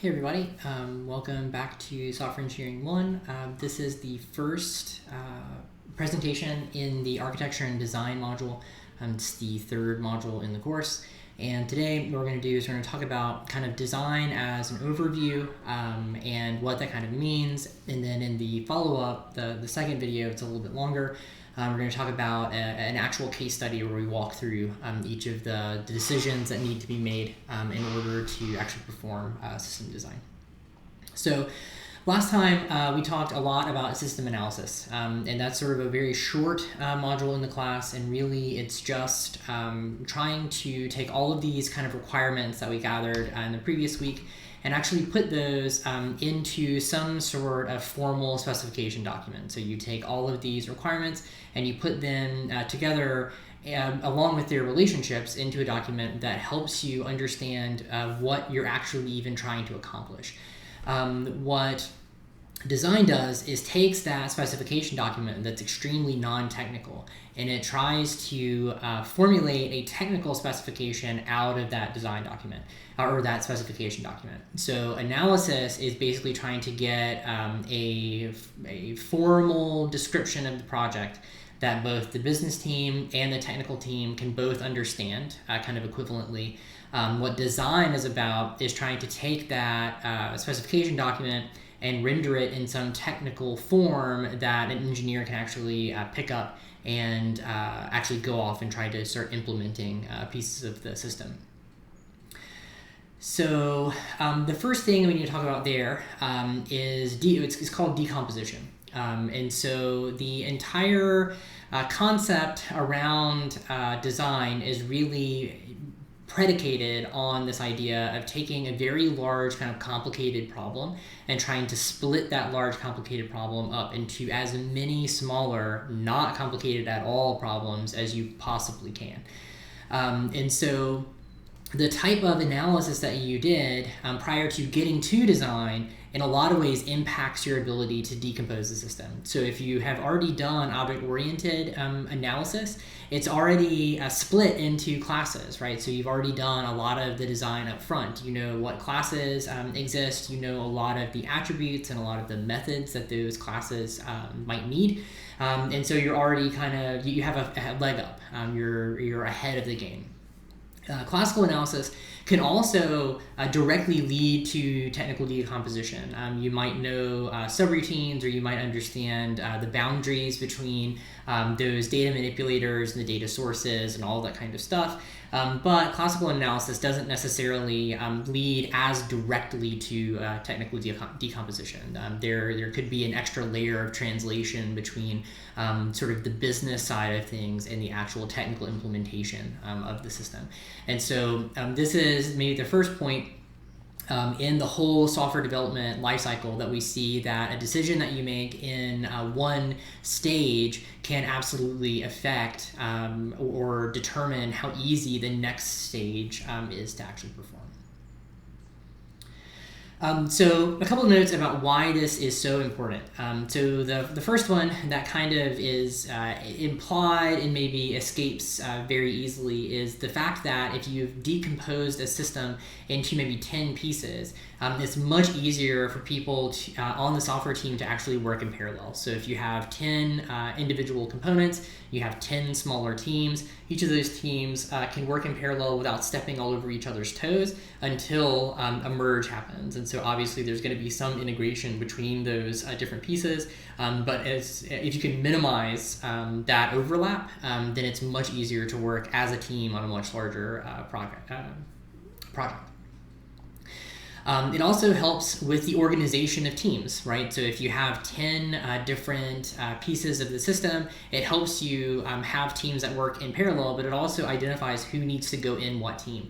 Hey everybody, welcome back to Software Engineering 1. This is the first presentation in the Architecture and Design module. It's the third module in the course. And today what we're going to do is we're going to talk about kind of design as an overview and what that kind of means. And then in the follow-up, the second video, it's a little bit longer. We're going to talk about an actual case study where we walk through each of the decisions that need to be made in order to actually perform system design. So last time we talked a lot about system analysis, and that's sort of a very short module in the class, and really it's just trying to take all of these kind of requirements that we gathered in the previous week and actually put those into some sort of formal specification document. So you take all of these requirements and you put them together along with their relationships into a document that helps you understand what you're actually even trying to accomplish. What design does is takes that specification document that's extremely non-technical and it tries to formulate a technical specification out of that design document or that specification document. So analysis is basically trying to get a formal description of the project that both the business team and the technical team can both understand kind of equivalently. What design is about is trying to take that specification document and render it in some technical form that an engineer can actually pick up and actually go off and try to start implementing pieces of the system. So the first thing we need to talk about there is it's called decomposition. And so the entire concept around design is really predicated on this idea of taking a very large kind of complicated problem and trying to split that large complicated problem up into as many smaller, not complicated at all problems as you possibly can. And so the type of analysis that you did prior to getting to design in a lot of ways impacts your ability to decompose the system. So if you have already done object-oriented analysis, it's already split into classes, right? So you've already done a lot of the design up front. You know what classes exist, you know a lot of the attributes and a lot of the methods that those classes might need. And so you're already you have a leg up. You're ahead of the game. Classical analysis can also directly lead to technical decomposition. You might know subroutines, or you might understand the boundaries between those data manipulators and the data sources and all that kind of stuff. But classical analysis doesn't necessarily lead as directly to technical decomposition. There could be an extra layer of translation between sort of the business side of things and the actual technical implementation of the system. And so this is maybe the first point in the whole software development lifecycle that we see that a decision that you make in one stage can absolutely affect or determine how easy the next stage is to actually perform. So a couple of notes about why this is so important. So the first one that kind of is implied and maybe escapes very easily is the fact that if you've decomposed a system into maybe 10 pieces, it's much easier for people on the software team to actually work in parallel. So if you have 10 individual components, you have 10 smaller teams, each of those teams can work in parallel without stepping all over each other's toes until a merge happens. And so obviously there's going to be some integration between those different pieces, but if you can minimize that overlap, then it's much easier to work as a team on a much larger project. It also helps with the organization of teams, right? So if you have 10 different pieces of the system, it helps you have teams that work in parallel, but it also identifies who needs to go in what team.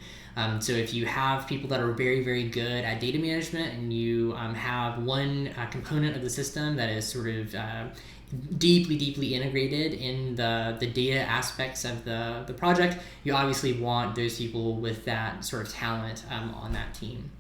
So if you have people that are very, very good at data management and you have one component of the system that is sort of deeply integrated in the data aspects of the project, you obviously want those people with that sort of talent on that team.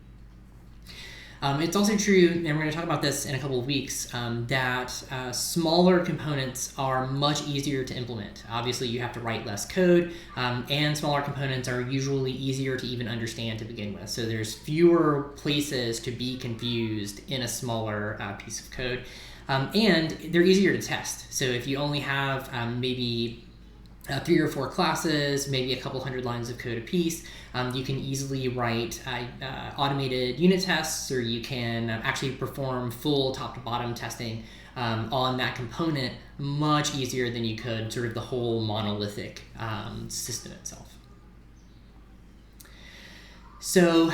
It's also true, and we're going to talk about this in a couple of weeks, that smaller components are much easier to implement. Obviously, you have to write less code, and smaller components are usually easier to even understand to begin with. So there's fewer places to be confused in a smaller piece of code, and they're easier to test. So if you only have maybe 3 or 4 classes, maybe a couple hundred lines of code apiece, you can easily write automated unit tests, or you can actually perform full top to bottom testing on that component much easier than you could sort of the whole monolithic system itself. So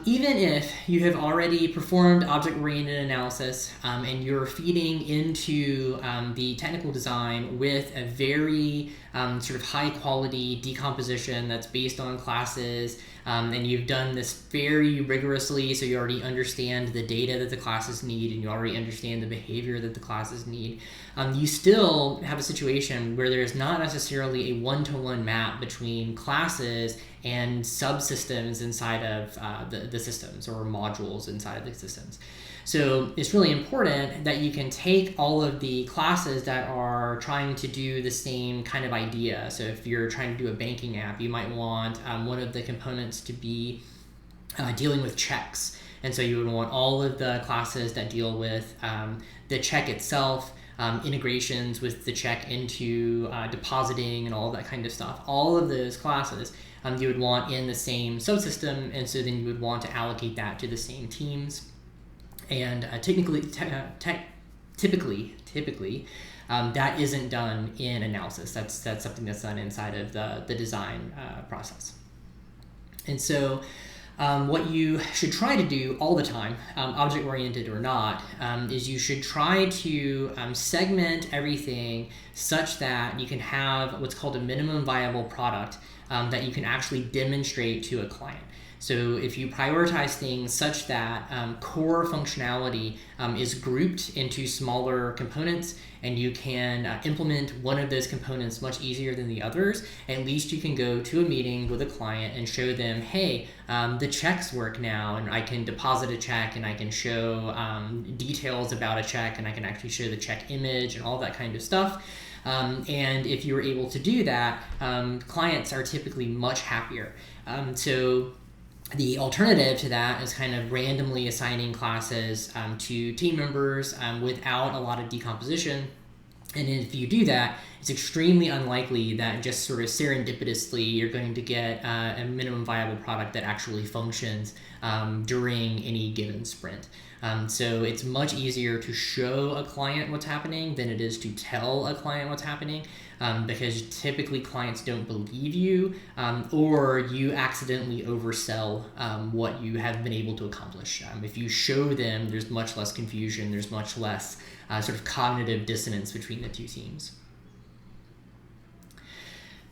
even if you have already performed object-oriented analysis and you're feeding into the technical design with a very sort of high-quality decomposition that's based on classes, and you've done this very rigorously, so you already understand the data that the classes need and you already understand the behavior that the classes need, you still have a situation where there's not necessarily a one-to-one map between classes and subsystems inside of the systems, or modules inside of the systems. So it's really important that you can take all of the classes that are trying to do the same kind of idea. So if you're trying to do a banking app, you might want one of the components to be dealing with checks. And so you would want all of the classes that deal with the check itself, integrations with the check into depositing and all that kind of stuff. All of those classes you would want in the same subsystem, and so then you would want to allocate that to the same teams. And typically, that isn't done in analysis. That's something that's done inside of the design process. And so what you should try to do all the time, object-oriented or not, is you should try to segment everything such that you can have what's called a minimum viable product that you can actually demonstrate to a client. So if you prioritize things such that core functionality is grouped into smaller components, and you can implement one of those components much easier than the others, at least you can go to a meeting with a client and show them, hey, the checks work now, and I can deposit a check, and I can show details about a check, and I can actually show the check image and all that kind of stuff. And if you're able to do that, clients are typically much happier. So the alternative to that is kind of randomly assigning classes to team members without a lot of decomposition. And if you do that, it's extremely unlikely that just sort of serendipitously you're going to get a minimum viable product that actually functions during any given sprint. So it's much easier to show a client what's happening than it is to tell a client what's happening, because typically clients don't believe you, or you accidentally oversell what you have been able to accomplish. If you show them, there's much less confusion, there's much less sort of cognitive dissonance between the two teams.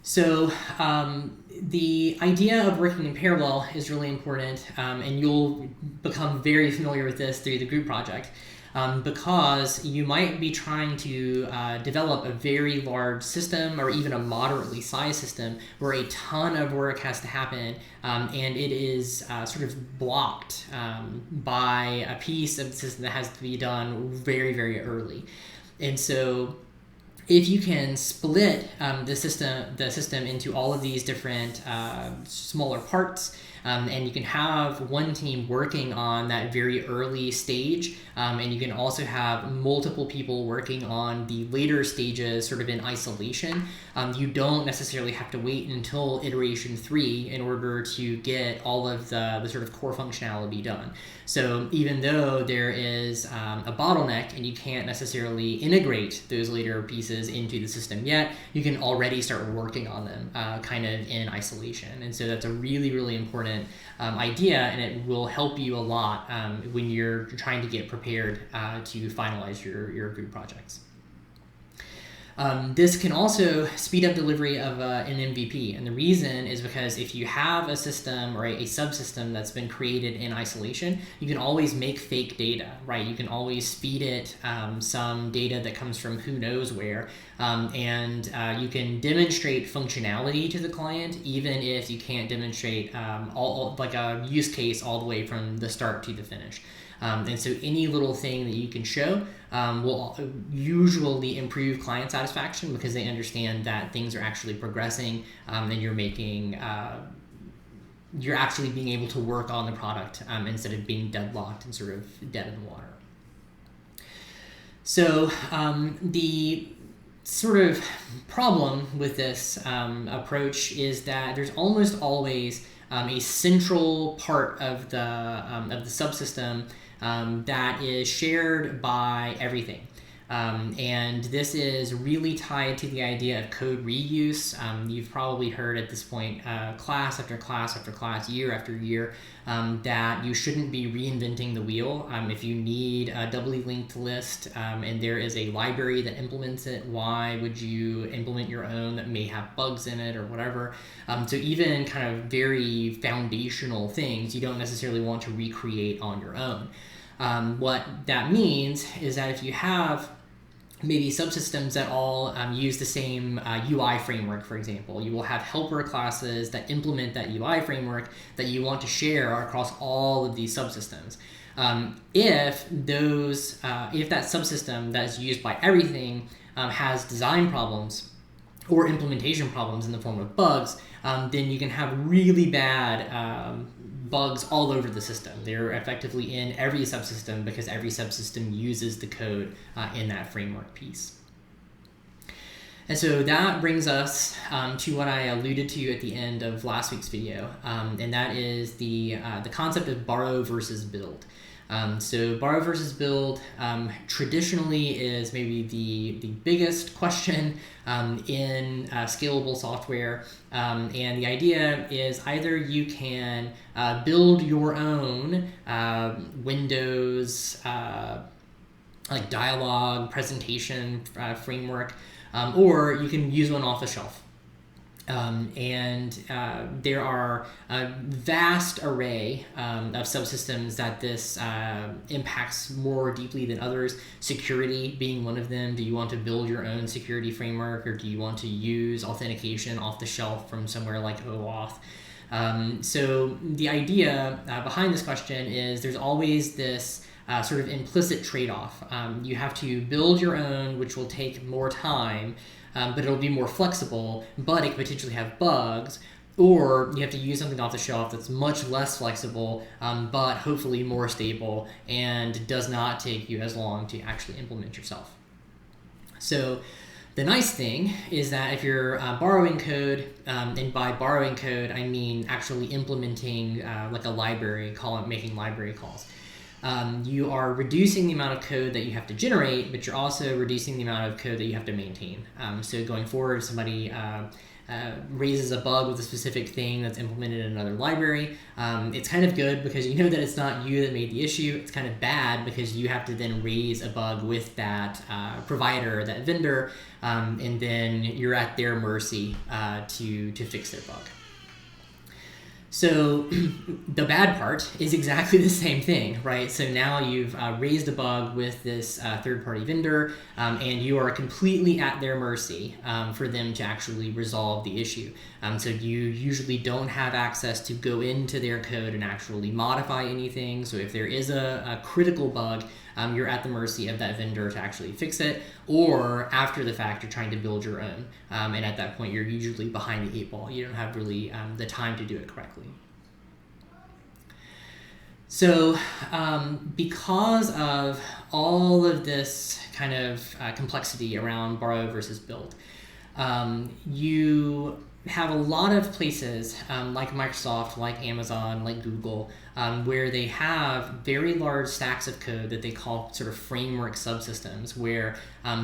So the idea of working in parallel is really important, and you'll become very familiar with this through the group project, because you might be trying to develop a very large system, or even a moderately sized system, where a ton of work has to happen, and it is sort of blocked by a piece of the system that has to be done very, very early. And so if you can split the system into all of these different smaller parts, and you can have one team working on that very early stage, and you can also have multiple people working on the later stages sort of in isolation, you don't necessarily have to wait until iteration 3 in order to get all of the sort of core functionality done. So even though there is a bottleneck and you can't necessarily integrate those later pieces into the system yet, you can already start working on them kind of in isolation. And so that's a really, really important idea, and it will help you a lot when you're trying to get prepared to finalize your group projects. This can also speed up delivery of an MVP, and the reason is because if you have a system or a subsystem that's been created in isolation, you can always make fake data, right? You can always feed it some data that comes from who knows where, and you can demonstrate functionality to the client even if you can't demonstrate like a use case all the way from the start to the finish. And so any little thing that you can show will usually improve client satisfaction, because they understand that things are actually progressing, and you're actually being able to work on the product instead of being deadlocked and sort of dead in the water. So the sort of problem with this approach is that there's almost always a central part of the subsystem that is shared by everything. And this is really tied to the idea of code reuse. You've probably heard at this point, class after class after class, year after year, that you shouldn't be reinventing the wheel. If you need a doubly linked list and there is a library that implements it, why would you implement your own that may have bugs in it or whatever? So even kind of very foundational things, you don't necessarily want to recreate on your own. What that means is that if you have maybe subsystems that all use the same UI framework, for example, you will have helper classes that implement that UI framework that you want to share across all of these subsystems. If that subsystem that is used by everything has design problems or implementation problems in the form of bugs, then you can have really bad bugs all over the system. They're effectively in every subsystem because every subsystem uses the code in that framework piece. And so that brings us to what I alluded to at the end of last week's video, and that is the concept of borrow versus build. So borrow versus build traditionally is maybe the biggest question in scalable software, and the idea is either you can build your own Windows like dialogue presentation framework, or you can use one off the shelf. There are a vast array of subsystems that this impacts more deeply than others, security being one of them. Do you want to build your own security framework, or do you want to use authentication off the shelf from somewhere like OAuth? So the idea behind this question is there's always this sort of implicit trade-off. You have to build your own, which will take more time, but it'll be more flexible, but it could potentially have bugs, or you have to use something off the shelf that's much less flexible, but hopefully more stable and does not take you as long to actually implement yourself. So the nice thing is that if you're borrowing code, and by borrowing code, I mean actually implementing like a library, making library calls. You are reducing the amount of code that you have to generate, but you're also reducing the amount of code that you have to maintain. So going forward, if somebody raises a bug with a specific thing that's implemented in another library, it's kind of good because you know that it's not you that made the issue. It's kind of bad because you have to then raise a bug with that provider, that vendor, and then you're at their mercy to fix their bug. So the bad part is exactly the same thing, right? So now you've raised a bug with this third-party vendor, and you are completely at their mercy for them to actually resolve the issue. So you usually don't have access to go into their code and actually modify anything. So if there is a critical bug, you're at the mercy of that vendor to actually fix it, or after the fact, you're trying to build your own. And at that point, you're usually behind the 8 ball. You don't have really the time to do it correctly. So because of all of this kind of complexity around borrow versus build, you have a lot of places like Microsoft, like Amazon, like Google, where they have very large stacks of code that they call sort of framework subsystems, where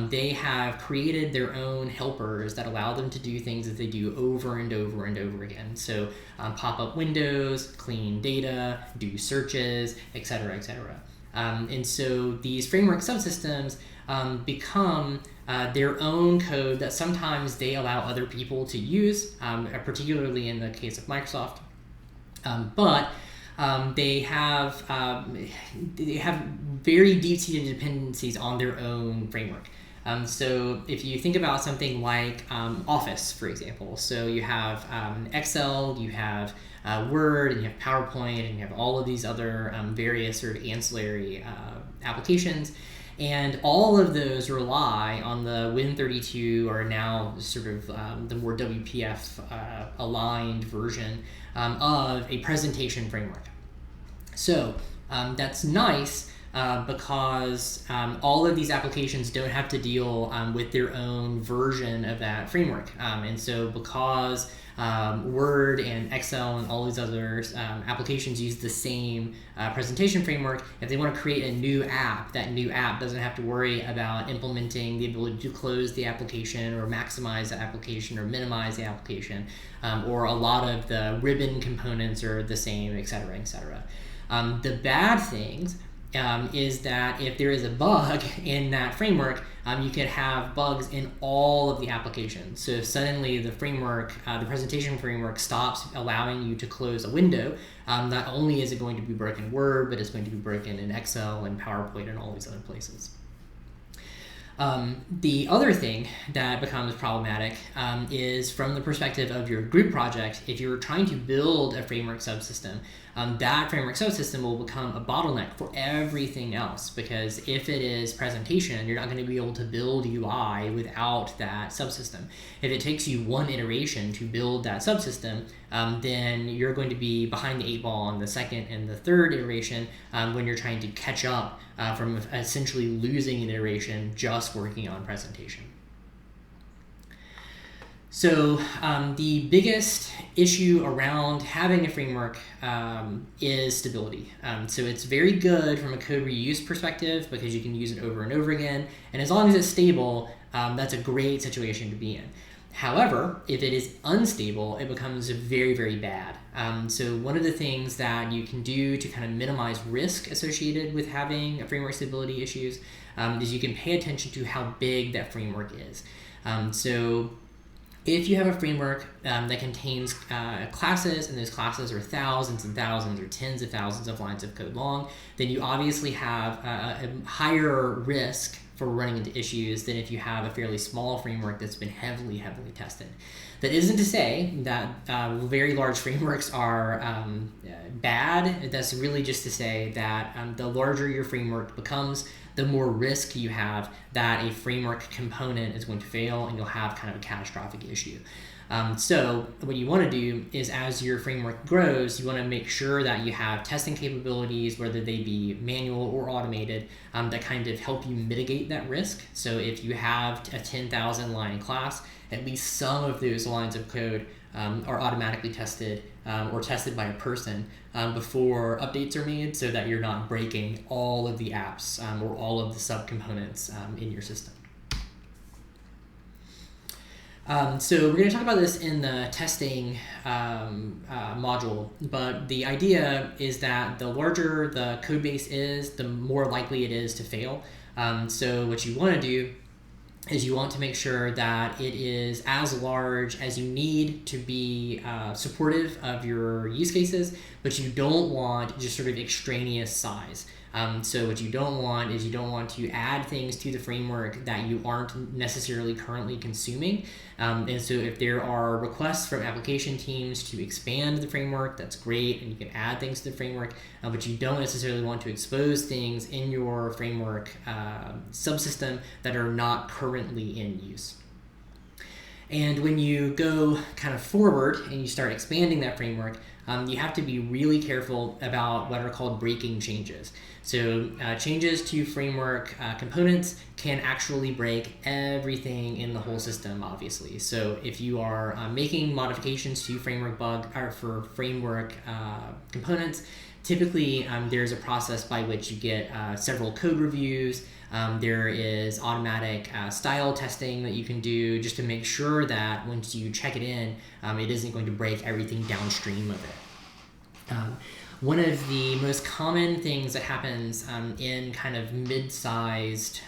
they have created their own helpers that allow them to do things that they do over and over and over again. So pop up windows, clean data, do searches, etc., etc. And so these framework subsystems become their own code that sometimes they allow other people to use, particularly in the case of Microsoft. But they have very deep-seated dependencies on their own framework. So if you think about something like Office, for example, so you have Excel, you have Word, and you have PowerPoint, and you have all of these other various sort of ancillary applications. And all of those rely on the Win32, or now sort of the more WPF aligned version of a presentation framework. So that's nice because all of these applications don't have to deal with their own version of that framework. And so because Word and Excel and all these other applications use the same presentation framework, if they want to create a new app, that new app doesn't have to worry about implementing the ability to close the application or maximize the application or minimize the application, or a lot of the ribbon components are the same, et cetera, et cetera. The bad things is that if there is a bug in that framework, you could have bugs in all of the applications. So if suddenly the framework, the presentation framework stops allowing you to close a window, not only is it going to be broken in Word, but it's going to be broken in Excel and PowerPoint and all these other places. The other thing that becomes problematic is from the perspective of your group project. If you're trying to build a framework subsystem, that framework subsystem will become a bottleneck for everything else, because if it is presentation, you're not going to be able to build UI without that subsystem. If it takes you one iteration to build that subsystem, then you're going to be behind the 8 ball on the second and the third iteration when you're trying to catch up from essentially losing an iteration just working on presentation. So the biggest issue around having a framework is stability. So it's very good from a code reuse perspective because you can use it over and over again. And as long as it's stable, that's a great situation to be in. However, if it is unstable, it becomes very, very bad. So one of the things that you can do to kind of minimize risk associated with having a framework stability issues is you can pay attention to how big that framework is. So if you have a framework that contains classes, and those classes are thousands and thousands or tens of thousands of lines of code long, then you obviously have a higher risk for running into issues than if you have a fairly small framework that's been heavily, heavily tested. That isn't to say that very large frameworks are bad. That's really just to say that the larger your framework becomes, the more risk you have that a framework component is going to fail and you'll have kind of a catastrophic issue. So what you want to do is, as your framework grows, you want to make sure that you have testing capabilities, whether they be manual or automated, that kind of help you mitigate that risk. So if you have a 10,000 line class, at least some of those lines of code are automatically tested or tested by a person before updates are made, so that you're not breaking all of the apps or all of the subcomponents in your system. So we're going to talk about this in the testing module, but the idea is that the larger the code base is, the more likely it is to fail. So what you want to do is you want to make sure that it is as large as you need to be supportive of your use cases, but you don't want just sort of extraneous size. So what you don't want is you don't want to add things to the framework that you aren't necessarily currently consuming. And so if there are requests from application teams to expand the framework, that's great, and you can add things to the framework, but you don't necessarily want to expose things in your framework subsystem that are not currently in use. And when you go kind of forward and you start expanding that framework, you have to be really careful about what are called breaking changes. So changes to framework components can actually break everything in the whole system, obviously. So if you are making modifications to framework framework components, typically there's a process by which you get several code reviews. There is automatic style testing that you can do just to make sure that once you check it in, it isn't going to break everything downstream of it. One of the most common things that happens in kind of mid-sized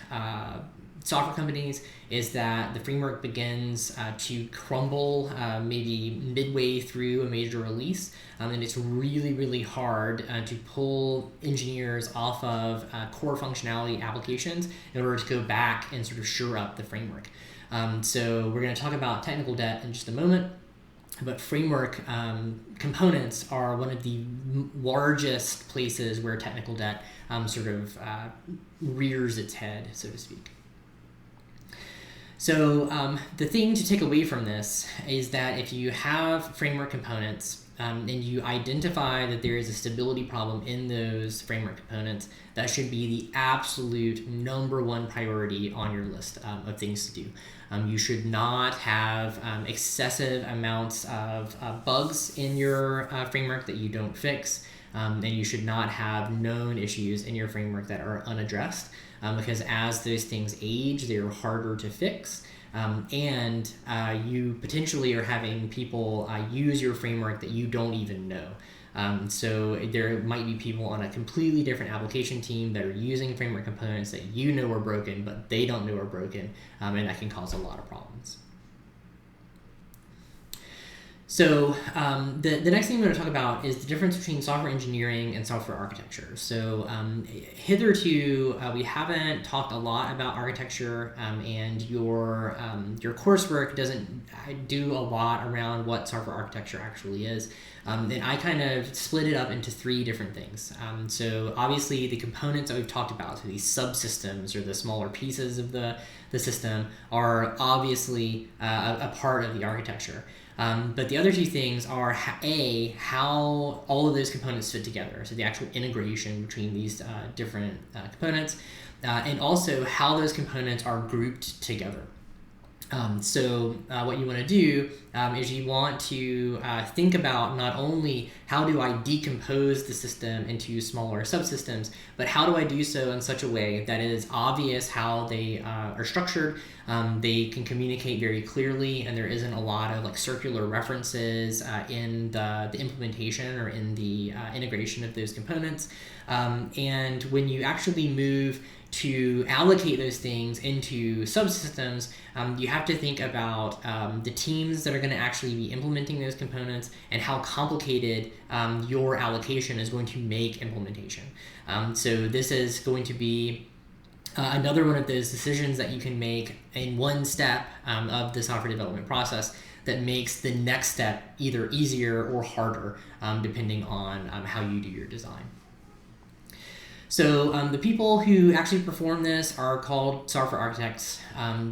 software companies is that the framework begins to crumble maybe midway through a major release, and it's really, really hard to pull engineers off of core functionality applications in order to go back and sort of shore up the framework. So we're going to talk about technical debt in just a moment. But framework components are one of the largest places where technical debt sort of rears its head, so to speak. So the thing to take away from this is that if you have framework components and you identify that there is a stability problem in those framework components, that should be the absolute #1 priority on your list of things to do. You should not have excessive amounts of bugs in your framework that you don't fix, and you should not have known issues in your framework that are unaddressed, because as those things age, they're harder to fix. And you potentially are having people use your framework that you don't even know. So there might be people on a completely different application team that are using framework components that you know are broken, but they don't know are broken, and that can cause a lot of problems. So the next thing I'm going to talk about is the difference between software engineering and software architecture. So hitherto, we haven't talked a lot about architecture, and your coursework doesn't do a lot around what software architecture actually is. And I kind of split it up into 3 different things. So obviously the components that we've talked about, so these subsystems or the smaller pieces of the system, are obviously a part of the architecture. But the other 2 things are how all of those components fit together, so the actual integration between these different components, and also how those components are grouped together. So what you want to do is you want to think about not only how do I decompose the system into smaller subsystems, but how do I do so in such a way that it is obvious how they are structured, they can communicate very clearly, and there isn't a lot of like circular references in the implementation or in the integration of those components. And when you actually move to allocate those things into subsystems, you have to think about the teams that are going to actually be implementing those components and how complicated your allocation is going to make implementation. So this is going to be another one of those decisions that you can make in one step of the software development process that makes the next step either easier or harder, depending on how you do your design. So the people who actually perform this are called software architects.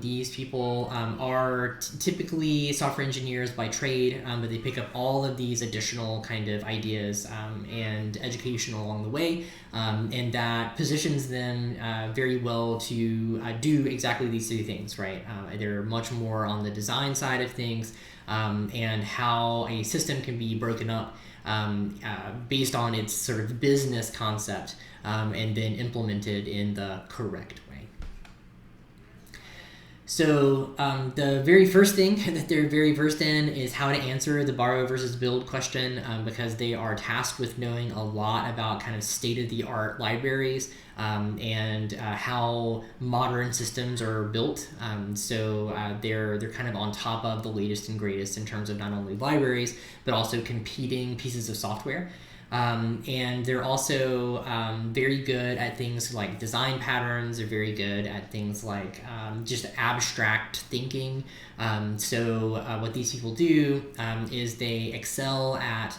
These people are typically software engineers by trade, but they pick up all of these additional kind of ideas and education along the way, and that positions them very well to do exactly these 2 things, right? They're much more on the design side of things, and how a system can be broken up based on its sort of business concept, and then implemented in the correct way. So the very first thing that they're very versed in is how to answer the borrow versus build question, because they are tasked with knowing a lot about kind of state-of-the-art libraries and how modern systems are built. So they're kind of on top of the latest and greatest in terms of not only libraries, but also competing pieces of software. And they're also very good at things like design patterns. They're very good at things like just abstract thinking. So what these people do is they excel at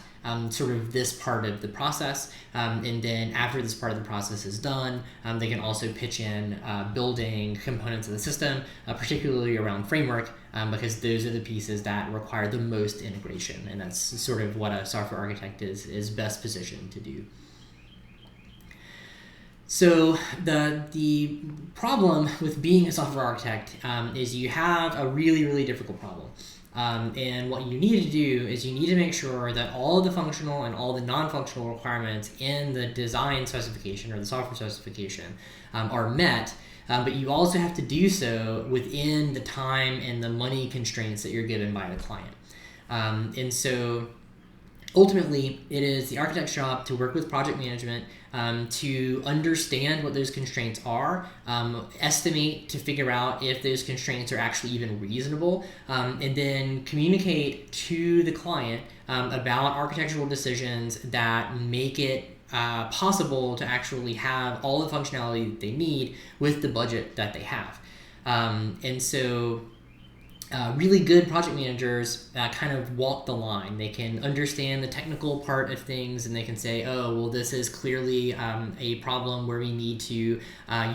sort of this part of the process, and then after this part of the process is done, they can also pitch in building components of the system, particularly around framework, because those are the pieces that require the most integration, and that's sort of what a software architect is best positioned to do. So the problem with being a software architect is you have a really, really difficult problem. And what you need to do is you need to make sure that all of the functional and all the non-functional requirements in the design specification or the software specification are met, but you also have to do so within the time and the money constraints that you're given by the client. And so ultimately, it is the architect's job to work with project management to understand what those constraints are, estimate to figure out if those constraints are actually even reasonable, and then communicate to the client about architectural decisions that make it possible to actually have all the functionality that they need with the budget that they have. And so really good project managers kind of walk the line. They can understand the technical part of things, and they can say, oh, well, this is clearly a problem where we need to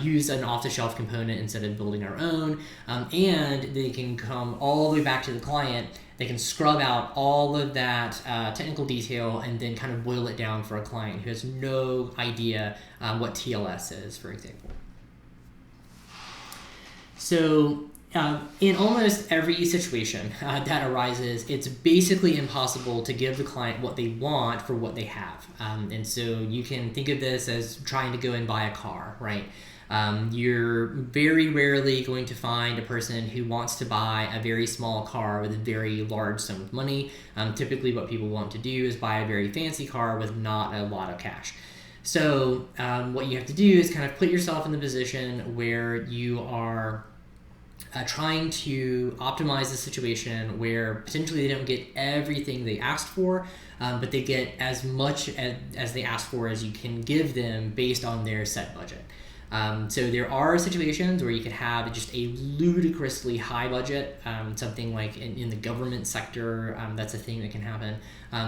use an off-the-shelf component instead of building our own. And they can come all the way back to the client. They can scrub out all of that technical detail and then kind of boil it down for a client who has no idea what TLS is, for example. So in almost every situation that arises, it's basically impossible to give the client what they want for what they have. And so you can think of this as trying to go and buy a car, right? You're very rarely going to find a person who wants to buy a very small car with a very large sum of money. Typically what people want to do is buy a very fancy car with not a lot of cash. So what you have to do is kind of put yourself in the position where you are trying to optimize the situation where potentially they don't get everything they asked for, but they get as much as they asked for as you can give them based on their set budget. So there are situations where you could have just a ludicrously high budget, something like in the government sector. That's a thing that can happen.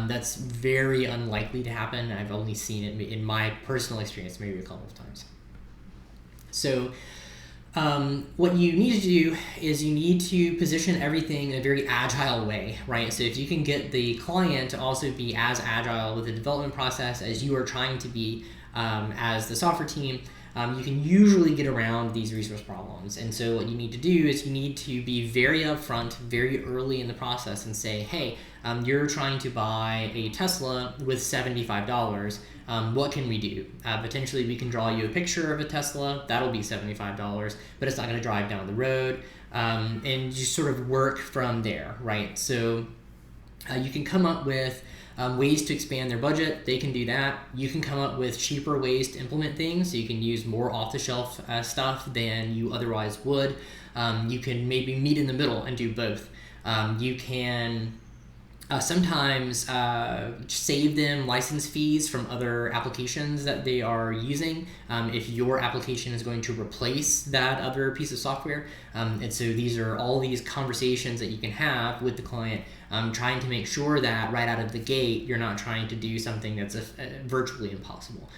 That's very unlikely to happen. I've only seen it in my personal experience maybe a couple of times. So what you need to do is you need to position everything in a very agile way, right? So if you can get the client to also be as agile with the development process as you are trying to be as the software team, you can usually get around these resource problems. And so what you need to do is you need to be very upfront, very early in the process and say, hey, you're trying to buy a Tesla with $75. What can we do? Potentially we can draw you a picture of a Tesla. That'll be $75, but it's not going to drive down the road. And you sort of work from there, right? So you can come up with ways to expand their budget. They can do that. You can come up with cheaper ways to implement things, so you can use more off-the-shelf stuff than you otherwise would. You can maybe meet in the middle and do both. You can sometimes save them license fees from other applications that they are using if your application is going to replace that other piece of software. And so these are all these conversations that you can have with the client, trying to make sure that right out of the gate you're not trying to do something that's virtually impossible.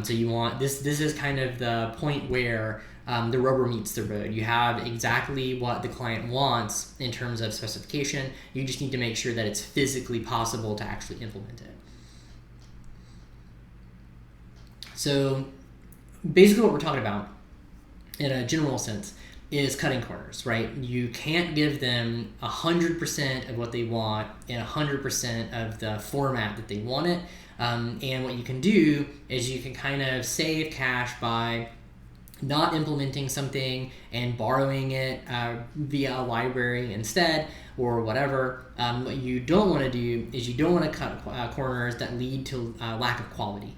So you want this is kind of the point where the rubber meets the road. You have exactly what the client wants in terms of specification. You just need to make sure that it's physically possible to actually implement it. So basically what we're talking about in a general sense is cutting corners, right? You can't give them 100% of what they want in 100% of the format that they want it. And what you can do is you can kind of save cash by not implementing something and borrowing it via a library instead or whatever. What you don't want to do is you don't want to cut corners that lead to lack of quality.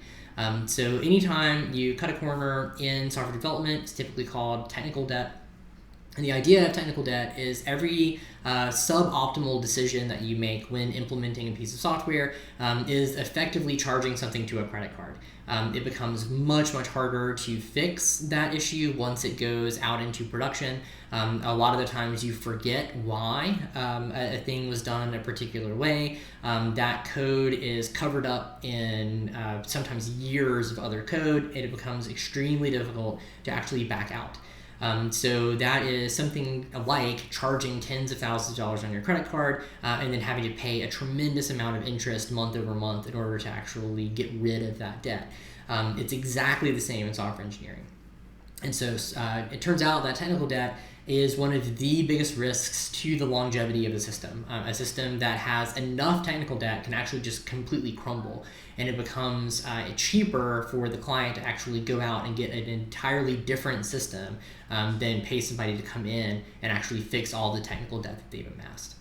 So anytime you cut a corner in software development, it's typically called technical debt. And the idea of technical debt is every suboptimal decision that you make when implementing a piece of software is effectively charging something to a credit card. It becomes much, much harder to fix that issue once it goes out into production. A lot of the times you forget why a thing was done a particular way. That code is covered up in sometimes years of other code, and it becomes extremely difficult to actually back out. So that is something like charging tens of thousands of dollars on your credit card and then having to pay a tremendous amount of interest month over month in order to actually get rid of that debt. It's exactly the same in software engineering. And so it turns out that technical debt is one of the biggest risks to the longevity of a system. A system that has enough technical debt can actually just completely crumble, and it becomes cheaper for the client to actually go out and get an entirely different system than pay somebody to come in and actually fix all the technical debt that they've amassed.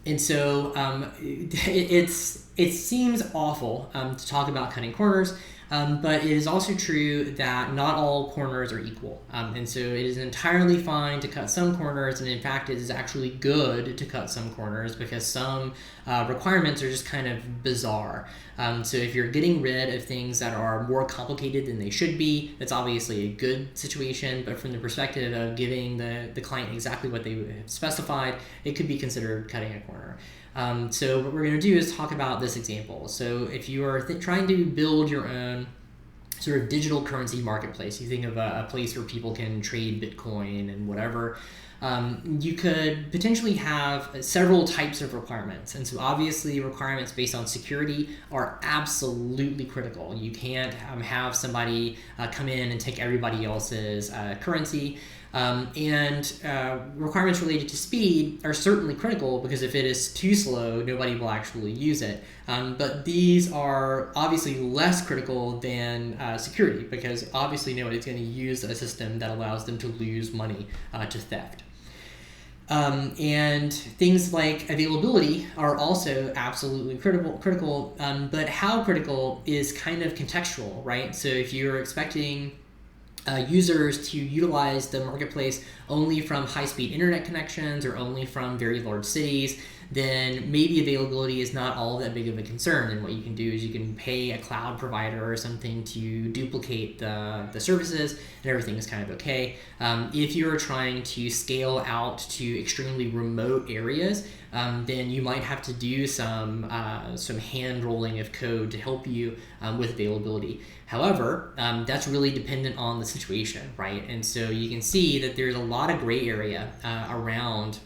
And so it seems awful to talk about cutting corners, but it is also true that not all corners are equal. And so it is entirely fine to cut some corners, and in fact it is actually good to cut some corners because some requirements are just kind of bizarre. So if you're getting rid of things that are more complicated than they should be, that's obviously a good situation, but from the perspective of giving the client exactly what they have specified, it could be considered cutting a corner. So what we're going to do is talk about this example. So if you are trying to build your own sort of digital currency marketplace, you think of a place where people can trade Bitcoin and whatever, you could potentially have several types of requirements. And so obviously requirements based on security are absolutely critical. You can't have somebody come in and take everybody else's currency. And requirements related to speed are certainly critical because if it is too slow, nobody will actually use it. But these are obviously less critical than security because obviously nobody's going to use a system that allows them to lose money to theft. And things like availability are also absolutely critical, but how critical is kind of contextual, right? So if you're expecting users to utilize the marketplace only from high-speed internet connections or only from very large cities, then maybe availability is not all that big of a concern. And what you can do is you can pay a cloud provider or something to duplicate the services, and everything is kind of okay. If you're trying to scale out to extremely remote areas, then you might have to do some hand rolling of code to help you with availability. However, that's really dependent on the situation, right? And so you can see that there's a lot of gray area around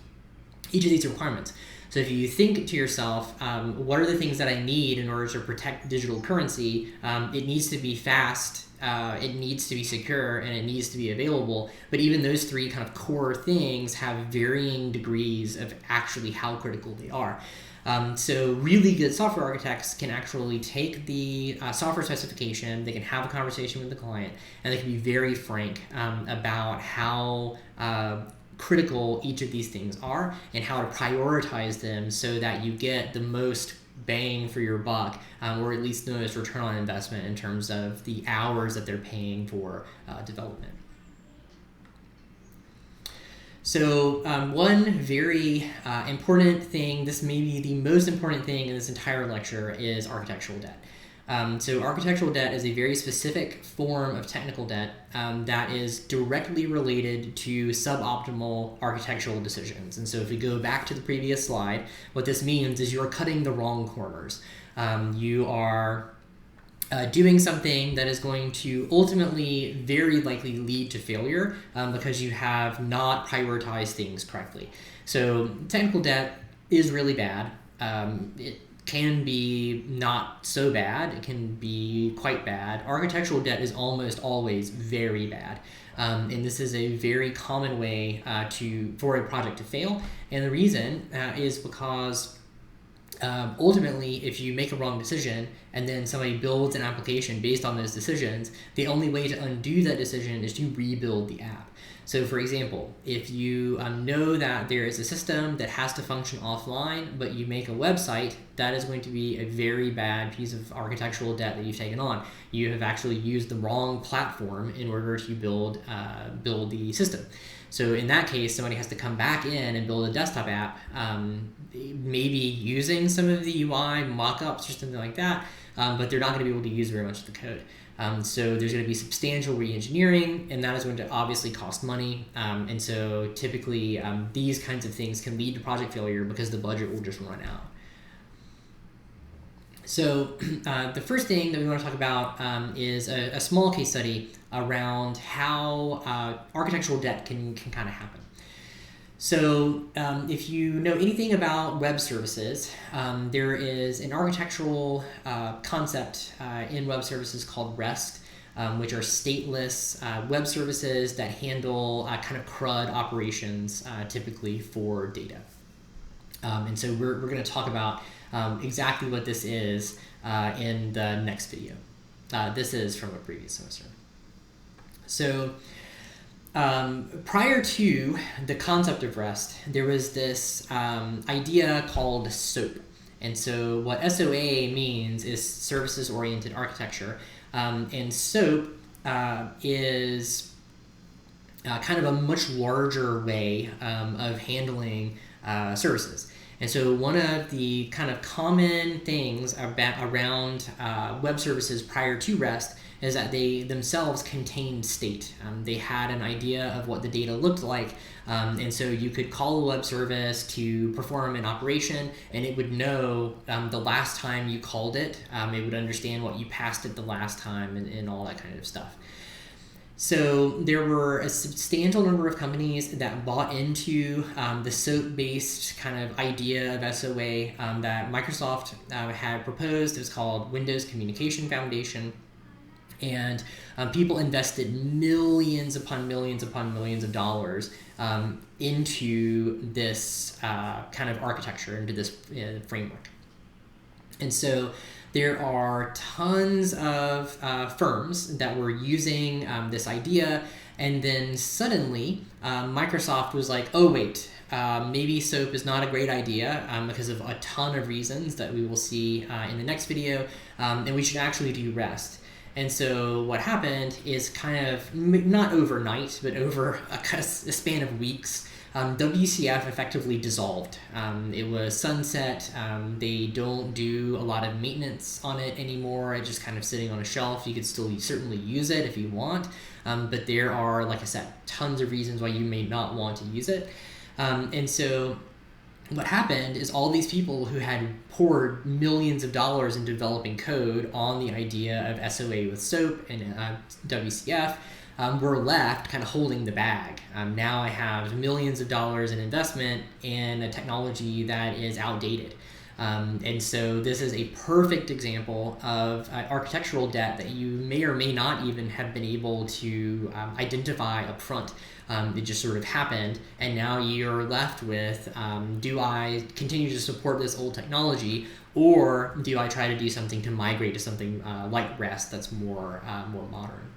each of these requirements. So if you think to yourself, what are the things that I need in order to protect digital currency? It needs to be fast, it needs to be secure, and it needs to be available. But even those three kind of core things have varying degrees of actually how critical they are. So really good software architects can actually take the software specification, they can have a conversation with the client, and they can be very frank about how critical each of these things are and how to prioritize them so that you get the most bang for your buck, or at least the most return on investment in terms of the hours that they're paying for development. So one very important thing, this may be the most important thing in this entire lecture, is architectural debt. So architectural debt is a very specific form of technical debt that is directly related to suboptimal architectural decisions. And so if we go back to the previous slide, what this means is you're cutting the wrong corners. You are doing something that is going to ultimately very likely lead to failure because you have not prioritized things correctly. So technical debt is really bad. It can be not so bad. It can be quite bad. Architectural debt is almost always very bad. And this is a very common way for a project to fail. And the reason is because ultimately, if you make a wrong decision and then somebody builds an application based on those decisions, the only way to undo that decision is to rebuild the app. So for example, if you know that there is a system that has to function offline, but you make a website, that is going to be a very bad piece of architectural debt that you've taken on. You have actually used the wrong platform in order to build the system. So in that case, somebody has to come back in and build a desktop app, maybe using some of the UI mock-ups or something like that, but they're not going to be able to use very much of the code. So there's going to be substantial re-engineering, and that is going to obviously cost money. And so typically these kinds of things can lead to project failure because the budget will just run out. So the first thing that we want to talk about is a small case study around how architectural debt can kind of happen. So if you know anything about web services, there is an architectural concept in web services called REST, which are stateless web services that handle kind of CRUD operations typically for data. And so we're going to talk about exactly what this is in the next video. This is from a previous semester. So prior to the concept of REST, there was this idea called SOAP. And so what SOA means is services-oriented architecture. And SOAP is kind of a much larger way of handling services. And so one of the kind of common things around web services prior to REST is that they themselves contained state. They had an idea of what the data looked like, and so you could call a web service to perform an operation, and it would know the last time you called it. It would understand what you passed it the last time, and all that kind of stuff. So there were a substantial number of companies that bought into the SOAP-based kind of idea of SOA that Microsoft had proposed. It was called Windows Communication Foundation. And people invested millions upon millions upon millions of dollars into this kind of architecture, into this framework. And so there are tons of firms that were using this idea, and then suddenly Microsoft was like, oh wait, maybe SOAP is not a great idea because of a ton of reasons that we will see in the next video, and we should actually do REST. And so what happened is kind of, not overnight, but over a span of weeks, WCF effectively dissolved. It was sunset. They don't do a lot of maintenance on it anymore. It's just kind of sitting on a shelf. You could still certainly use it if you want, but there are, like I said, tons of reasons why you may not want to use it. And so what happened is all these people who had poured millions of dollars in developing code on the idea of SOA with SOAP and WCF were left kind of holding the bag. Now I have millions of dollars in investment in a technology that is outdated. And so this is a perfect example of architectural debt that you may or may not even have been able to identify up front. It just sort of happened, and now you're left with, do I continue to support this old technology, or do I try to do something to migrate to something like REST that's more modern?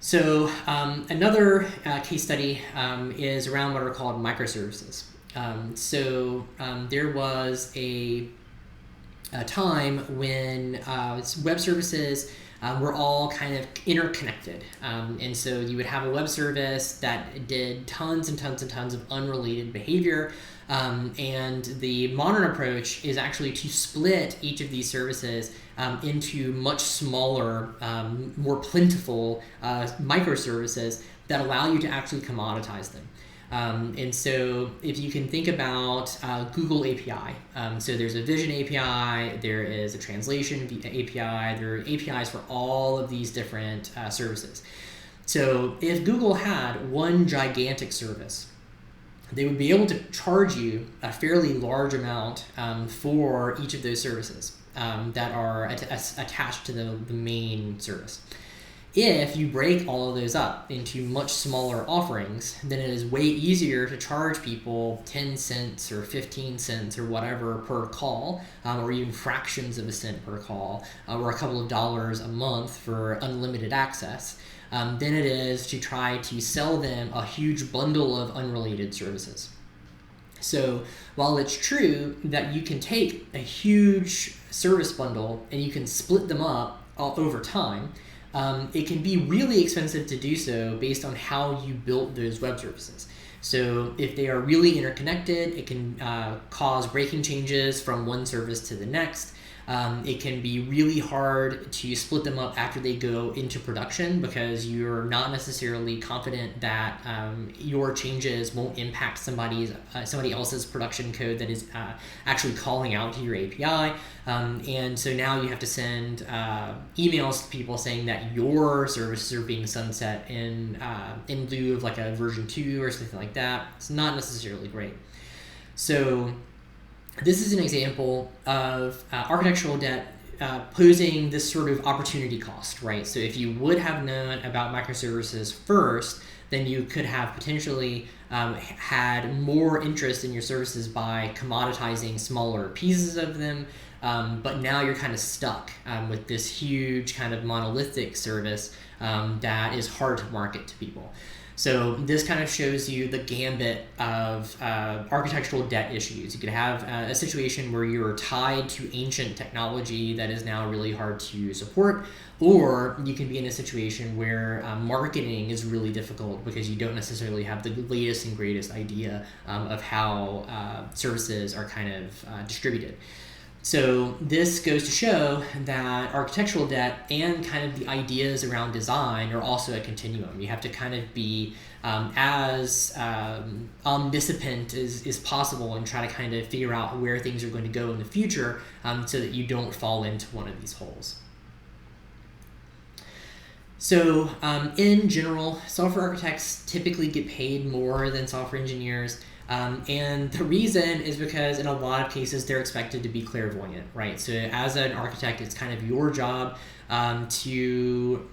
So another case study is around what are called microservices. There was a time when web services were all kind of interconnected. And so you would have a web service that did tons and tons and tons of unrelated behavior. And the modern approach is actually to split each of these services into much smaller, more plentiful microservices that allow you to actually commoditize them. And so if you can think about Google API, so there's a vision API, there is a translation API, there are APIs for all of these different services. So if Google had one gigantic service, they would be able to charge you a fairly large amount for each of those services that are attached to the main service. If you break all of those up into much smaller offerings, then it is way easier to charge people 10 cents or 15 cents or whatever per call, or even fractions of a cent per call, or a couple of dollars a month for unlimited access, than it is to try to sell them a huge bundle of unrelated services. So while it's true that you can take a huge service bundle and you can split them up over time, it can be really expensive to do so based on how you built those web services. So if they are really interconnected, it can cause breaking changes from one service to the next. It can be really hard to split them up after they go into production because you're not necessarily confident that your changes won't impact somebody else's production code that is actually calling out to your API. And so now you have to send emails to people saying that your services are being sunset in lieu of like a version 2 or something like that. It's not necessarily great. So this is an example of architectural debt posing this sort of opportunity cost, right? So if you would have known about microservices first, then you could have potentially had more interest in your services by commoditizing smaller pieces of them, but now you're kind of stuck with this huge kind of monolithic service that is hard to market to people. So this kind of shows you the gambit of architectural debt issues. You could have a situation where you're tied to ancient technology that is now really hard to support, or you can be in a situation where marketing is really difficult because you don't necessarily have the latest and greatest idea of how services are kind of distributed. So this goes to show that architectural debt and kind of the ideas around design are also a continuum. You have to kind of be as omniscient as possible and try to kind of figure out where things are going to go in the future so that you don't fall into one of these holes. So in general, software architects typically get paid more than software engineers. And the reason is because in a lot of cases they're expected to be clairvoyant, right? So as an architect, it's kind of your job to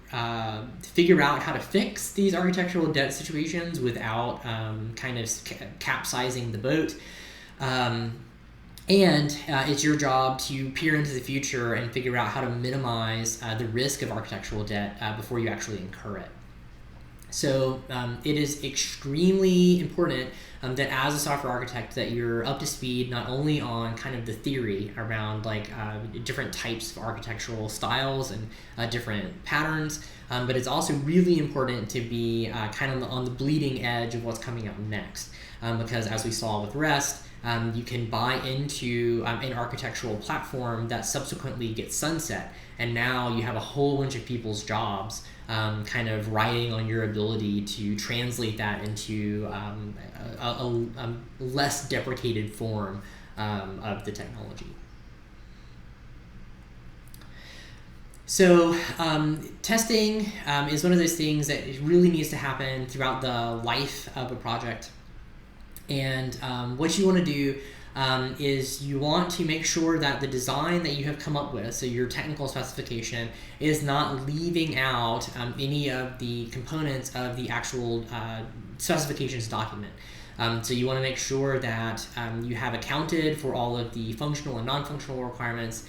figure out how to fix these architectural debt situations without kind of capsizing the boat. And it's your job to peer into the future and figure out how to minimize the risk of architectural debt before you actually incur it. So it is extremely important that as a software architect that you're up to speed not only on kind of the theory around like different types of architectural styles and different patterns, but it's also really important to be kind of on the bleeding edge of what's coming out next. Because as we saw with REST, you can buy into an architectural platform that subsequently gets sunset, and now you have a whole bunch of people's jobs kind of riding on your ability to translate that into a less deprecated form of the technology. So testing is one of those things that really needs to happen throughout the life of a project. And what you want to do is you want to make sure that the design that you have come up with, so your technical specification, is not leaving out any of the components of the actual specifications document. So you want to make sure that you have accounted for all of the functional and non-functional requirements.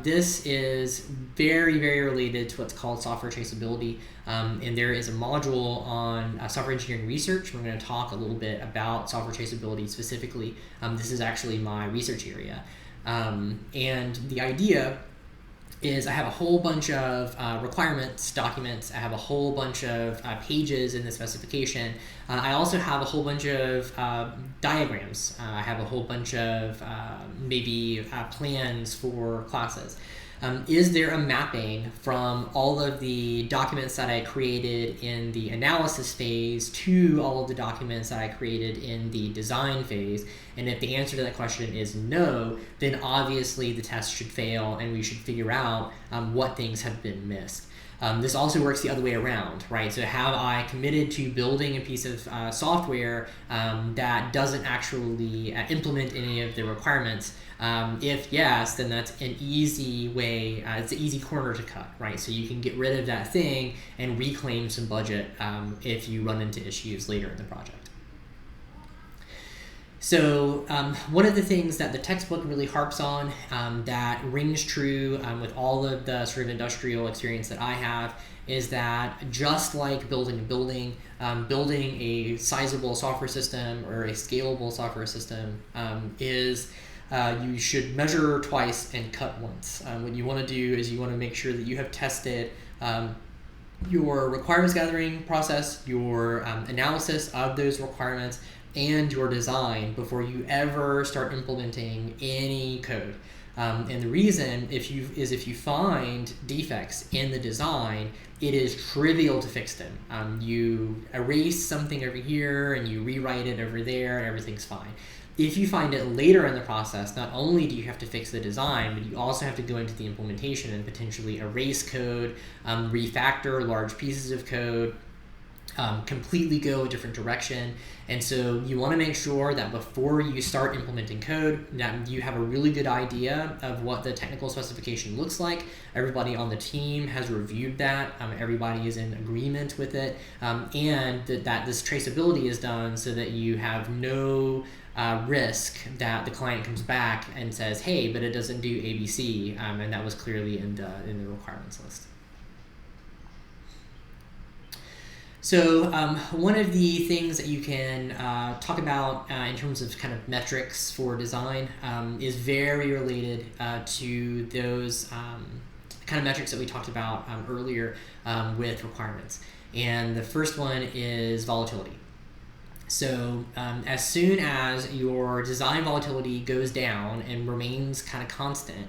This is very, very related to what's called software traceability. And there is a module on software engineering research. We're going to talk a little bit about software traceability specifically. This is actually my research area. And the idea is I have a whole bunch of requirements documents. I have a whole bunch of pages in the specification. I also have a whole bunch of diagrams. I have a whole bunch of maybe plans for classes. Is there a mapping from all of the documents that I created in the analysis phase to all of the documents that I created in the design phase? And if the answer to that question is no, then obviously the test should fail and we should figure out what things have been missed. This also works the other way around, right? So have I committed to building a piece of software that doesn't actually implement any of the requirements? If yes, then that's an easy way, it's an easy corner to cut, right? So you can get rid of that thing and reclaim some budget if you run into issues later in the project. So one of the things that the textbook really harps on that rings true with all of the sort of industrial experience that I have is that just like building a building, building a sizable software system or a scalable software system is you should measure twice and cut once. What you want to do is you want to make sure that you have tested your requirements gathering process, your analysis of those requirements, and your design before you ever start implementing any code. And the reason if you find defects in the design, it is trivial to fix them. You erase something over here and you rewrite it over there and everything's fine. If you find it later in the process, not only do you have to fix the design, but you also have to go into the implementation and potentially erase code, refactor large pieces of code, completely go a different direction. And so you want to make sure that before you start implementing code, that you have a really good idea of what the technical specification looks like. Everybody on the team has reviewed that. Everybody is in agreement with it. And that this traceability is done so that you have no risk that the client comes back and says, hey, but it doesn't do ABC. And that was clearly in the requirements list. So one of the things that you can talk about in terms of kind of metrics for design is very related to those kind of metrics that we talked about earlier with requirements. And the first one is volatility. So as soon as your design volatility goes down and remains kind of constant,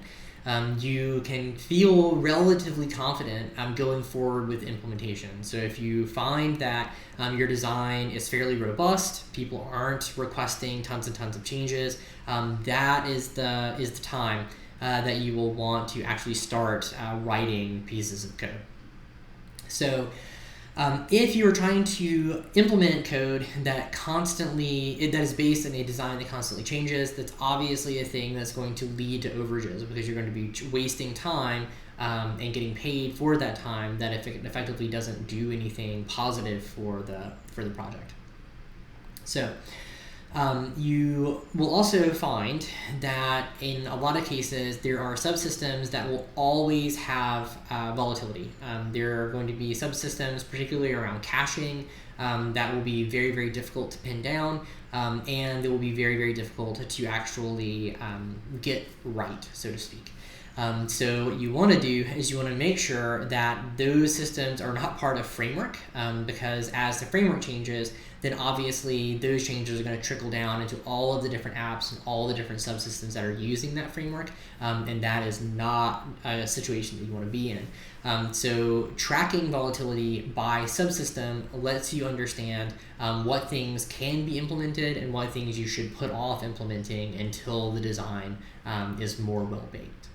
you can feel relatively confident going forward with implementation. So if you find that your design is fairly robust, people aren't requesting tons and tons of changes, that is the time that you will want to actually start writing pieces of code. So if you're trying to implement code that is based on a design that constantly changes, that's obviously a thing that's going to lead to overages, because you're going to be wasting time and getting paid for that time that effectively doesn't do anything positive for the project. So you will also find that in a lot of cases there are subsystems that will always have volatility. There are going to be subsystems, particularly around caching, that will be very, very difficult to pin down, and they will be very, very difficult to actually get right, so to speak. So what you want to do is you want to make sure that those systems are not part of framework, because as the framework changes, then obviously those changes are going to trickle down into all of the different apps and all the different subsystems that are using that framework, and that is not a situation that you want to be in. So tracking volatility by subsystem lets you understand what things can be implemented and what things you should put off implementing until the design is more well-baked.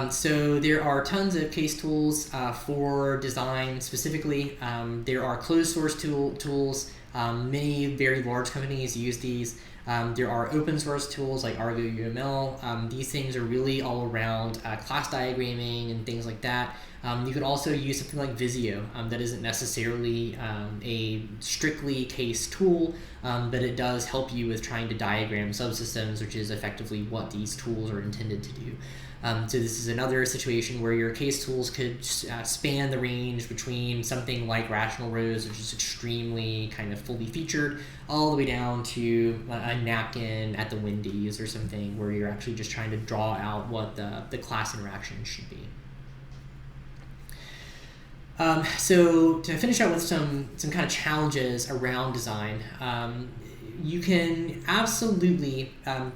So there are tons of case tools for design specifically. There are closed source tools. Many very large companies use these. There are open source tools like Argo UML. These things are really all around class diagramming and things like that. You could also use something like Visio that isn't necessarily a strictly case tool, but it does help you with trying to diagram subsystems, which is effectively what these tools are intended to do. So this is another situation where your case tools could span the range between something like rational rows, which is extremely kind of fully featured, all the way down to a napkin at the Wendy's or something where you're actually just trying to draw out what the class interactions should be. So to finish out with some kind of challenges around design, you can absolutely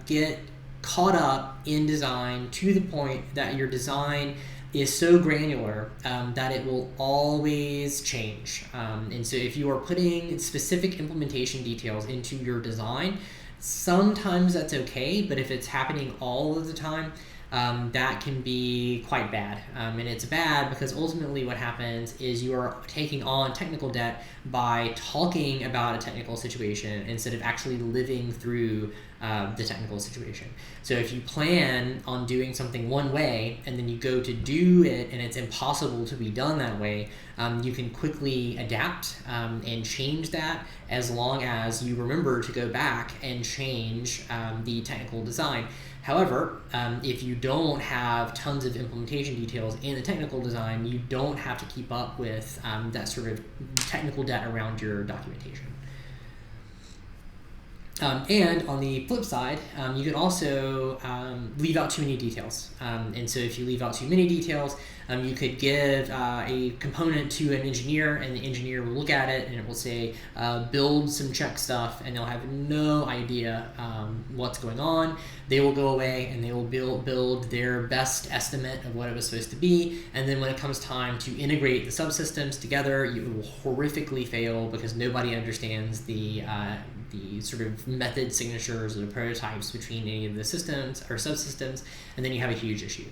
get caught up in design to the point that your design is so granular that it will always change. And so if you are putting specific implementation details into your design, sometimes that's okay, but if it's happening all of the time, that can be quite bad. And it's bad because ultimately what happens is you are taking on technical debt by talking about a technical situation instead of actually living through the technical situation. So if you plan on doing something one way and then you go to do it and it's impossible to be done that way, you can quickly adapt and change that, as long as you remember to go back and change the technical design. However, if you don't have tons of implementation details in the technical design, you don't have to keep up with that sort of technical debt around your documentation. And on the flip side, you can also leave out too many details. And so if you leave out too many details, you could give a component to an engineer, and the engineer will look at it and it will say, build some check stuff, and they'll have no idea what's going on. They will go away and they will build their best estimate of what it was supposed to be, and then when it comes time to integrate the subsystems together, you will horrifically fail because nobody understands the the sort of method signatures or the prototypes between any of the systems or subsystems, and then you have a huge issue.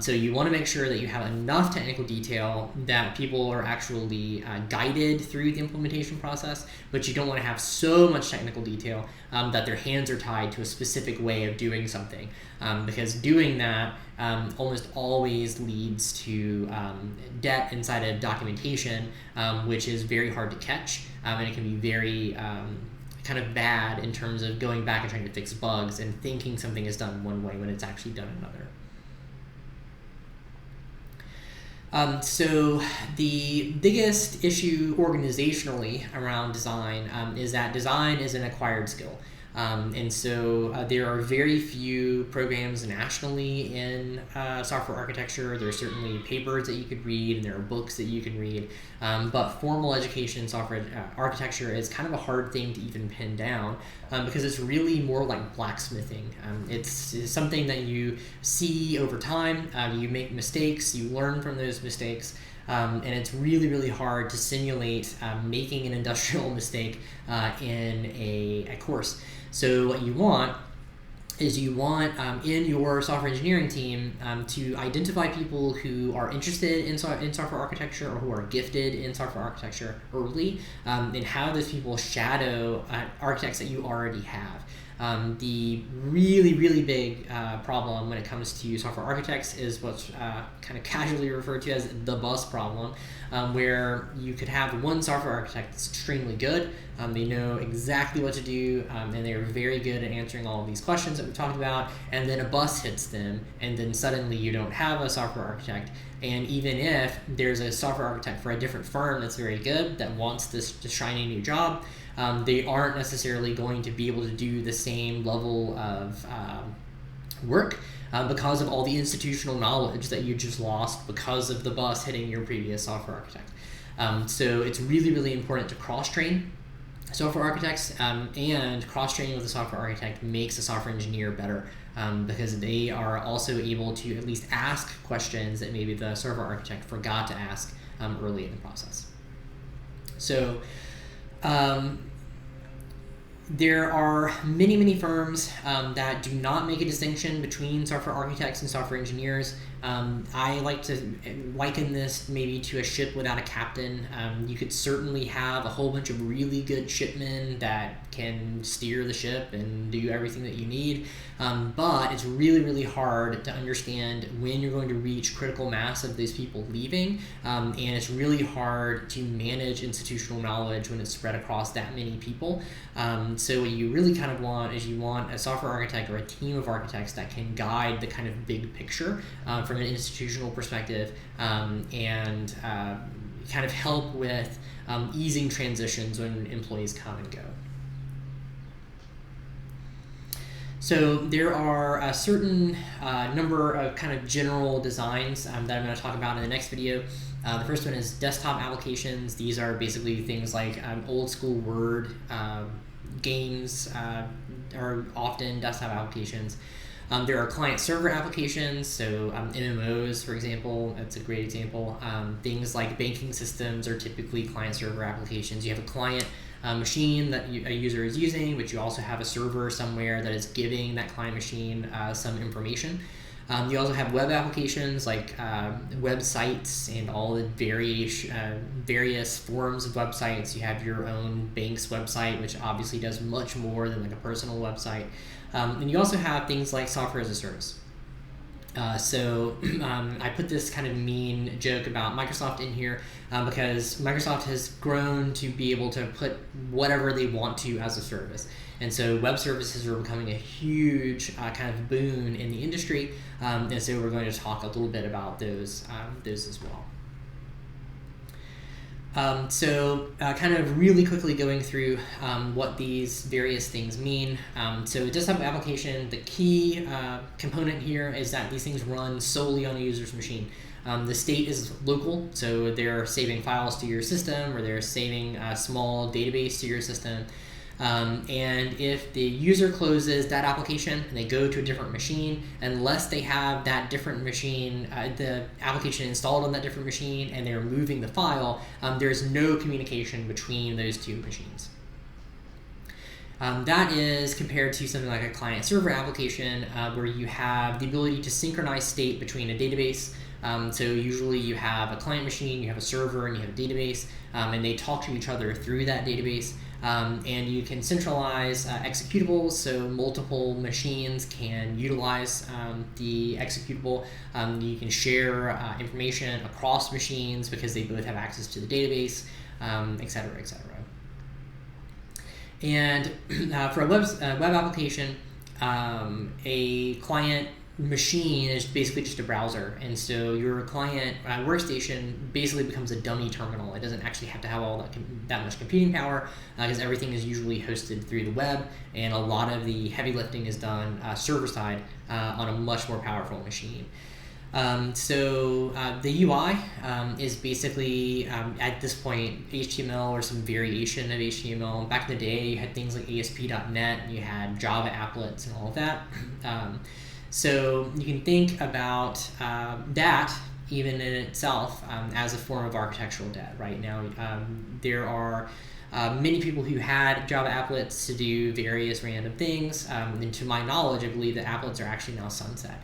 So you want to make sure that you have enough technical detail that people are actually guided through the implementation process, but you don't want to have so much technical detail that their hands are tied to a specific way of doing something, because doing that almost always leads to debt inside of documentation, which is very hard to catch, and it can be very kind of bad in terms of going back and trying to fix bugs and thinking something is done one way when it's actually done another. So the biggest issue organizationally around design is that design is an acquired skill. And so there are very few programs nationally in software architecture. There are certainly papers that you could read, and there are books that you can read. But formal education in software architecture is kind of a hard thing to even pin down because it's really more like blacksmithing. It's something that you see over time. You make mistakes, you learn from those mistakes. And it's really, really hard to simulate making an industrial mistake in a course. So what you want is in your software engineering team to identify people who are interested in software architecture or who are gifted in software architecture early, and have those people shadow architects that you already have. The really, really big problem when it comes to software architects is what's kind of casually referred to as the bus problem, where you could have one software architect that's extremely good. They know exactly what to do, and they're very good at answering all of these questions that we talked about, and then a bus hits them, and then suddenly you don't have a software architect. And even if there's a software architect for a different firm that's very good, that wants this shiny new job, they aren't necessarily going to be able to do the same level of work because of all the institutional knowledge that you just lost because of the bus hitting your previous software architect. So it's really, really important to cross-train software architects, and cross-training with a software architect makes a software engineer better because they are also able to at least ask questions that maybe the software architect forgot to ask early in the process. So there are many, many firms that do not make a distinction between software architects and software engineers. I like to liken this maybe to a ship without a captain. You could certainly have a whole bunch of really good shipmen that can steer the ship and do everything that you need, but it's really, really hard to understand when you're going to reach critical mass of those people leaving, and it's really hard to manage institutional knowledge when it's spread across that many people. So what you really kind of want is you want a software architect or a team of architects that can guide the kind of big picture from an institutional perspective, and kind of help with easing transitions when employees come and go. So there are a certain number of kind of general designs that I'm going to talk about in the next video. The first one is desktop applications. These are basically things like old school Word. Games are often desktop applications. There are client-server applications, so MMOs, for example, that's a great example. Things like banking systems are typically client-server applications. You have a client machine that a user is using, but you also have a server somewhere that is giving that client machine some information. You also have web applications like websites and all the various forms of websites. You have your own bank's website, which obviously does much more than like a personal website. And you also have things like software as a service. So I put this kind of mean joke about Microsoft in here because Microsoft has grown to be able to put whatever they want to as a service. And so web services are becoming a huge kind of boon in the industry. And so we're going to talk a little bit about those as well. So kind of really quickly going through what these various things mean. So desktop application, the key component here is that these things run solely on a user's machine. The state is local, so they're saving files to your system, or they're saving a small database to your system. And if the user closes that application and they go to a different machine, unless they have that different machine, the application installed on that different machine, and they're moving the file, there's no communication between those two machines. That is compared to something like a client-server application where you have the ability to synchronize state between a database. So usually you have a client machine, you have a server, and you have a database, and they talk to each other through that database. And you can centralize executables, so multiple machines can utilize the executable. You can share information across machines because they both have access to the database, et cetera, et cetera. And for a web application, a client machine is basically just a browser, and so your client workstation basically becomes a dummy terminal. It doesn't actually have to have all that much computing power because everything is usually hosted through the web, and a lot of the heavy lifting is done server side on a much more powerful machine. So the UI is basically at this point HTML or some variation of HTML. Back in the day, you had things like ASP.NET, you had Java applets and all of that. So you can think about that even in itself as a form of architectural debt. Right now, there are many people who had Java applets to do various random things, and to my knowledge, I believe that applets are actually now sunset.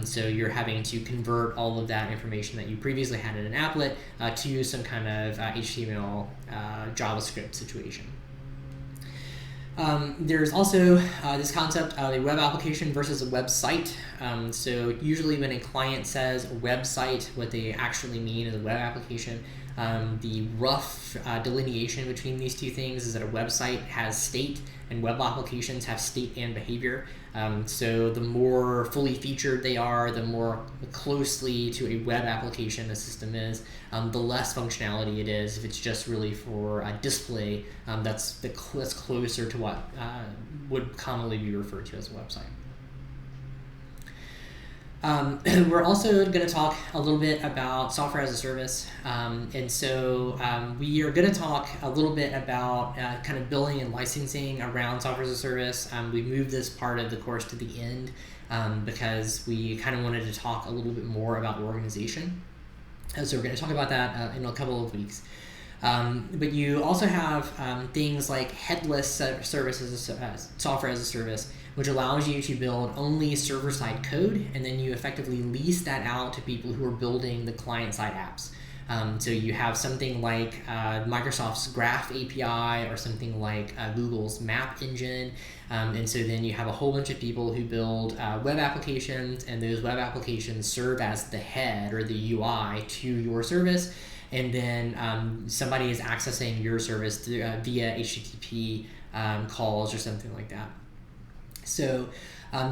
So you're having to convert all of that information that you previously had in an applet to some kind of HTML JavaScript situation. There's also this concept of a web application versus a website. So usually when a client says a website, what they actually mean is a web application. The rough delineation between these two things is that a website has state and web applications have state and behavior. So the more fully featured they are, the more closely to a web application a system is, the less functionality it is. If it's just really for display, that's closer to what would commonly be referred to as a website. We're also going to talk a little bit about software as a service, and so we are going to talk a little bit about kind of billing and licensing around software as a service. We moved this part of the course to the end because we kind of wanted to talk a little bit more about organization, and so we're going to talk about that in a couple of weeks. But you also have things like headless services, software as a service, which allows you to build only server-side code, and then you effectively lease that out to people who are building the client-side apps. So you have something like Microsoft's Graph API or something like Google's Map Engine, and so then you have a whole bunch of people who build web applications, and those web applications serve as the head or the UI to your service. And then somebody is accessing your service through, via HTTP calls or something like that. So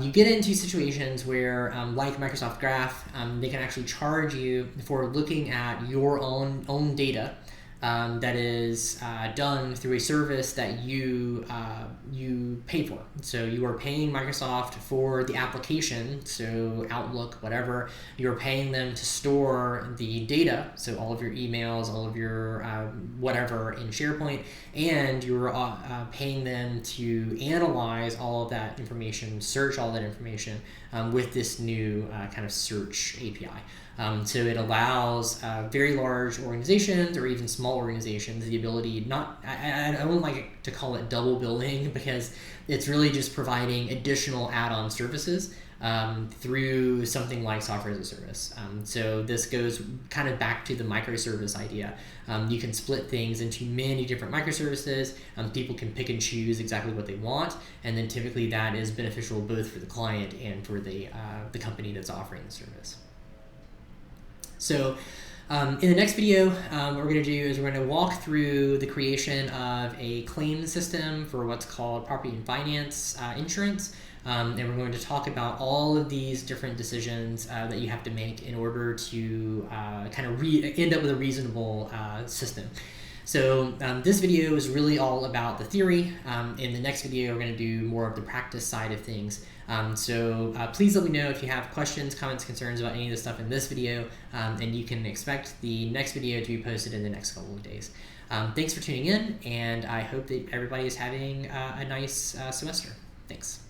you get into situations where, like Microsoft Graph, they can actually charge you for looking at your own data that is done through a service that you pay for. So you are paying Microsoft for the application, so Outlook, whatever. You're paying them to store the data, so all of your emails, all of your whatever in SharePoint, and you're paying them to analyze all of that information, search all that information with this new kind of search API. So it allows very large organizations or even small organizations the ability, I don't like to call it double billing because it's really just providing additional add-on services through something like software as a service. So this goes kind of back to the microservice idea. You can split things into many different microservices. People can pick and choose exactly what they want, and then typically that is beneficial both for the client and for the company that's offering the service. So in the next video, what we're going to do is we're going to walk through the creation of a claim system for what's called property and finance insurance. And we're going to talk about all of these different decisions that you have to make in order to kind of end up with a reasonable system. So this video is really all about the theory. In the next video, we're going to do more of the practice side of things. So please let me know if you have questions, comments, concerns about any of the stuff in this video, and you can expect the next video to be posted in the next couple of days. Thanks for tuning in, and I hope that everybody is having a nice semester. Thanks.